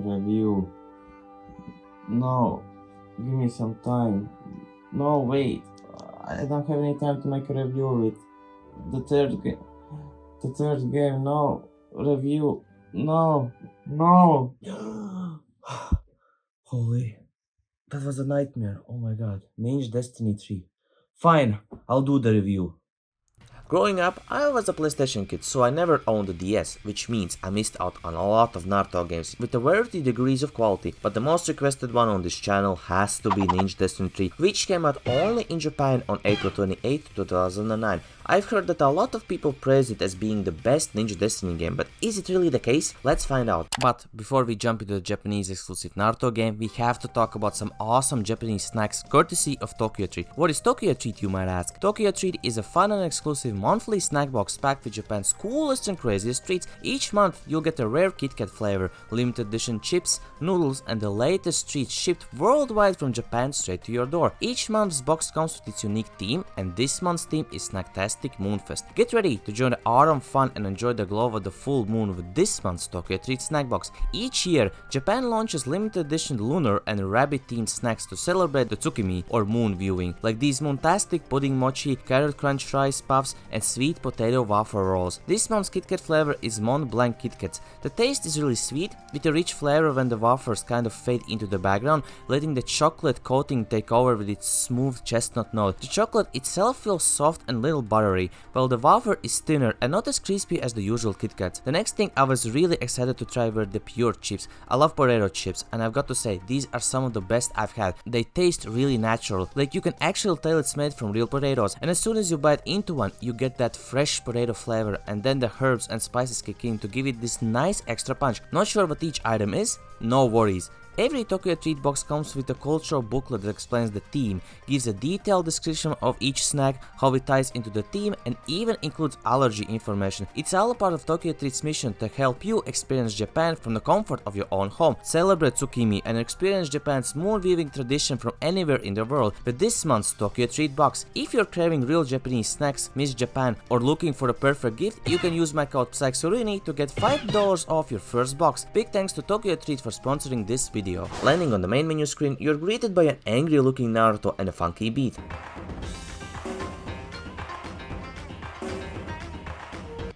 Review. No, give me some time. No, wait. I don't have any time to make a review of it. The third game. The third game. No. Review. No. No. Holy. That was a nightmare. Oh my god. Ninja Destiny 3. Fine. I'll do the review. Growing up, I was a PlayStation kid, so I never owned a DS, which means I missed out on a lot of Naruto games with a variety degrees of quality, but the most requested one on this channel has to be Ninja Destiny 3, which came out only in Japan on April 28, 2009. I've heard that a lot of people praise it as being the best Ninja Destiny game, but is it really the case? Let's find out. But before we jump into the Japanese exclusive Naruto game, we have to talk about some awesome Japanese snacks courtesy of TokyoTreat. What is TokyoTreat, you might ask? TokyoTreat is a fun and exclusive monthly snack box packed with Japan's coolest and craziest treats. Each month you'll get a rare Kit Kat flavor, limited edition chips, noodles, and the latest treats shipped worldwide from Japan straight to your door. Each month's box comes with its unique theme, and this month's theme is Snacktastic Moonfest. Get ready to join the autumn fun and enjoy the glow of the full moon with this month's TokyoTreat snack box. Each year, Japan launches limited edition lunar and rabbit themed snacks to celebrate the tsukimi or moon viewing, like these moontastic pudding mochi, carrot crunch rice puffs, and sweet potato waffle rolls. This month's Kit Kat flavor is Mont Blanc Kit Kats. The taste is really sweet, with a rich flavor when the wafers kind of fade into the background, letting the chocolate coating take over with its smooth chestnut note. The chocolate itself feels soft and little buttery, while the wafer is thinner and not as crispy as the usual Kit Kats. The next thing I was really excited to try were the pure chips. I love potato chips, and I've got to say, these are some of the best I've had. They taste really natural, like you can actually tell it's made from real potatoes, and as soon as you bite into one, you get that fresh potato flavor, and then the herbs and spices kick in to give it this nice extra punch. Not sure what each item is? No worries. Every TokyoTreat box comes with a cultural booklet that explains the theme, gives a detailed description of each snack, how it ties into the theme, and even includes allergy information. It's all a part of TokyoTreat's mission to help you experience Japan from the comfort of your own home, celebrate tsukimi, and experience Japan's moon viewing tradition from anywhere in the world with this month's TokyoTreat box. If you're craving real Japanese snacks, miss Japan, or looking for the perfect gift, you can use my code PSYCHSORUNI to get $5 off your first box. Big thanks to TokyoTreat for sponsoring this video. Landing on the main menu screen, you're greeted by an angry looking Naruto and a funky beat.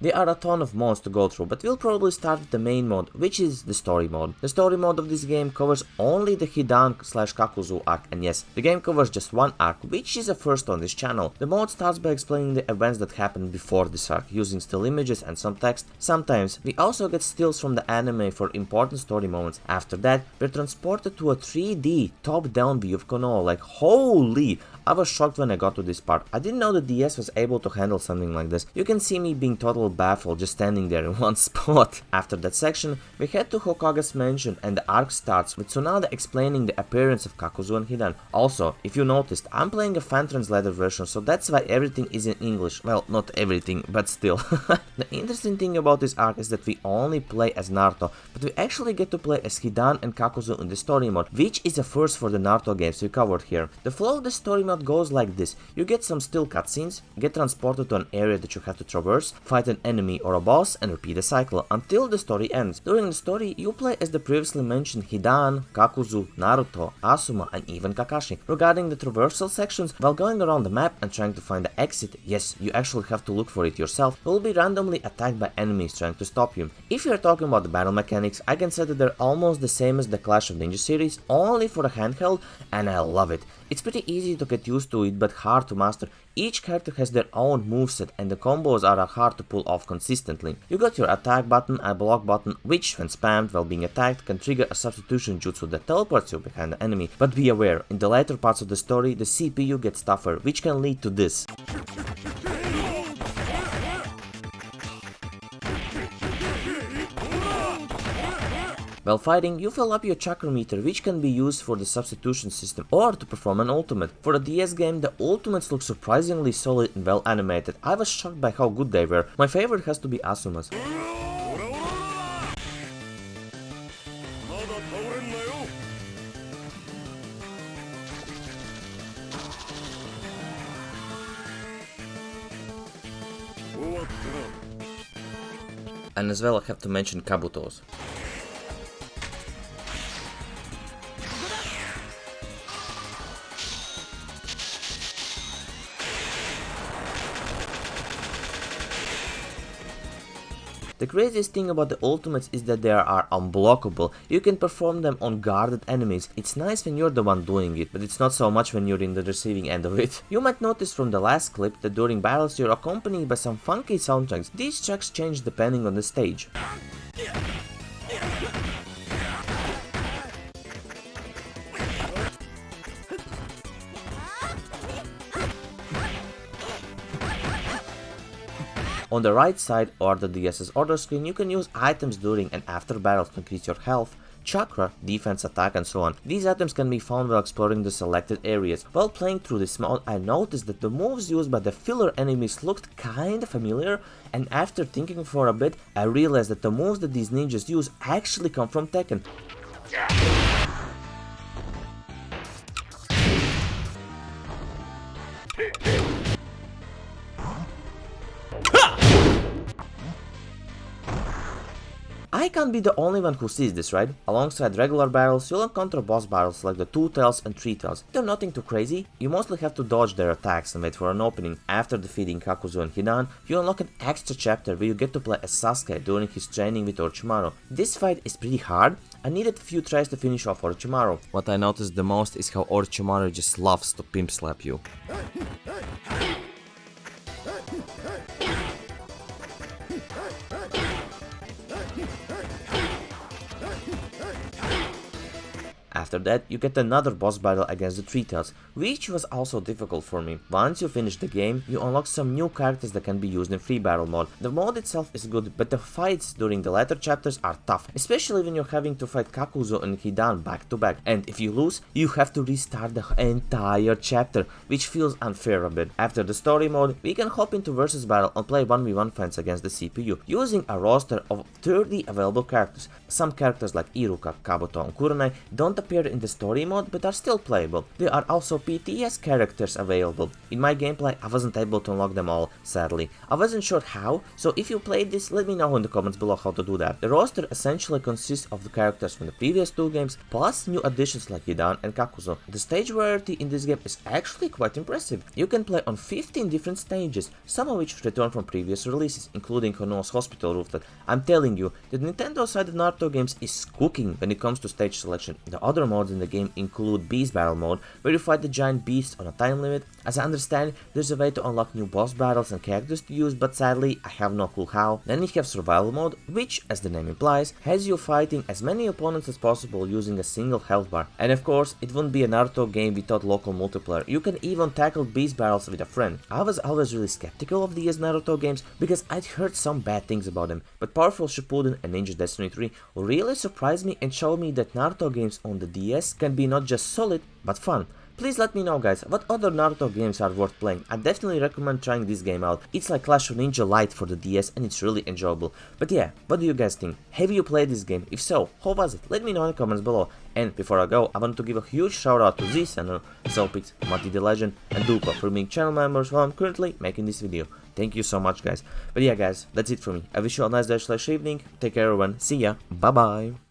There are a ton of modes to go through, but we'll probably start with the main mode, which is the story mode. The story mode of this game covers only the Hidan/Kakuzu arc, and yes, the game covers just one arc, which is a first on this channel. The mode starts by explaining the events that happened before this arc, using still images and some text. Sometimes, we also get stills from the anime for important story moments. After that, we're transported to a 3D top-down view of Konoha, like holy! I was shocked when I got to this part. I didn't know the DS was able to handle something like this. You can see me being totally baffled just standing there in one spot. After that section, we head to Hokaga's mansion and the arc starts with Tsunade explaining the appearance of Kakuzu and Hidan. Also, if you noticed, I'm playing a fan-translated version, so that's why everything is in English. Well, not everything, but still. The interesting thing about this arc is that we only play as Naruto, but we actually get to play as Hidan and Kakuzu in the story mode, which is a first for the Naruto games we covered here. The flow of the story mode goes like this. You get some still cutscenes, get transported to an area that you have to traverse, fight an enemy or a boss, and repeat the cycle until the story ends. During the story, you play as the previously mentioned Hidan, Kakuzu, Naruto, Asuma, and even Kakashi. Regarding the traversal sections, while going around the map and trying to find the exit, yes, you actually have to look for it yourself, you will be randomly attacked by enemies trying to stop you. If you're talking about the battle mechanics, I can say that they're almost the same as the Clash of Ninja series, only for the handheld, and I love it. It's pretty easy to get used to it, but hard to master. Each character has their own moveset, and the combos are hard to pull off consistently. You got your attack button and block button, which when spammed while being attacked can trigger a substitution jutsu that teleports you behind the enemy. But be aware, in the later parts of the story, the CPU gets tougher, which can lead to this. While fighting, you fill up your chakra meter, which can be used for the substitution system or to perform an ultimate. For a DS game, the ultimates look surprisingly solid and well animated. I was shocked by how good they were. My favorite has to be Asuma's. And as well I have to mention Kabuto's. The craziest thing about the ultimates is that they are unblockable. You can perform them on guarded enemies. It's nice when you're the one doing it, but it's not so much when you're in the receiving end of it. You might notice from the last clip that during battles you're accompanied by some funky soundtracks. These tracks change depending on the stage. On the right side or the DS's order screen, you can use items during and after battles to increase your health, chakra, defense, attack, and so on. These items can be found while exploring the selected areas. While playing through this mode, I noticed that the moves used by the filler enemies looked kinda familiar, and after thinking for a bit, I realized that the moves that these ninjas use actually come from Tekken. I can't be the only one who sees this, right? Alongside regular battles, you'll encounter boss battles like the 2 Tails and 3 Tails. They're nothing too crazy, you mostly have to dodge their attacks and wait for an opening. After defeating Kakuzu and Hidan, you unlock an extra chapter where you get to play as Sasuke during his training with Orochimaru. This fight is pretty hard, I needed a few tries to finish off Orochimaru. What I noticed the most is how Orochimaru just loves to pimp slap you. After that, you get another boss battle against the 3 Tails, which was also difficult for me. Once you finish the game, you unlock some new characters that can be used in free battle mode. The mode itself is good, but the fights during the later chapters are tough, especially when you're having to fight Kakuzu and Hidan back to back. And if you lose, you have to restart the entire chapter, which feels unfair a bit. After the story mode, we can hop into versus battle and play 1v1 fights against the CPU, using a roster of 30 available characters. Some characters like Iruka, Kabuto, and Kurenai don't appear in the story mode but are still playable. There are also PTS characters available. In my gameplay, I wasn't able to unlock them all, sadly. I wasn't sure how, so if you played this, let me know in the comments below how to do that. The roster essentially consists of the characters from the previous 2 games, plus new additions like Hidan and Kakuzu. The stage variety in this game is actually quite impressive. You can play on 15 different stages, some of which return from previous releases, including Konoha's hospital rooftop. I'm telling you, the Nintendo side of Naruto games is cooking when it comes to stage selection. The other modes in the game include Beast Battle mode, where you fight the giant beasts on a time limit. As I understand, there's a way to unlock new boss battles and characters to use, but sadly, I have no clue how. Then we have Survival mode, which, as the name implies, has you fighting as many opponents as possible using a single health bar. And of course, it wouldn't be a Naruto game without local multiplayer. You can even tackle beast battles with a friend. I was always really skeptical of these Naruto games because I'd heard some bad things about them, but Powerful Shippuden and Ninja Destiny 3 really surprised me and showed me that Naruto games on the DS can be not just solid, but fun. Please let me know, guys, what other Naruto games are worth playing. I definitely recommend trying this game out. It's like Clash of Ninja Light for the DS and it's really enjoyable. But yeah, what do you guys think? Have you played this game? If so, how was it? Let me know in the comments below. And before I go, I want to give a huge shout out to this channel, Zopix, Mati the Legend, and Dupa for being channel members while I'm currently making this video. Thank you so much, guys. But yeah, guys, that's it for me. I wish you a nice day/evening. Take care, everyone. See ya. Bye bye.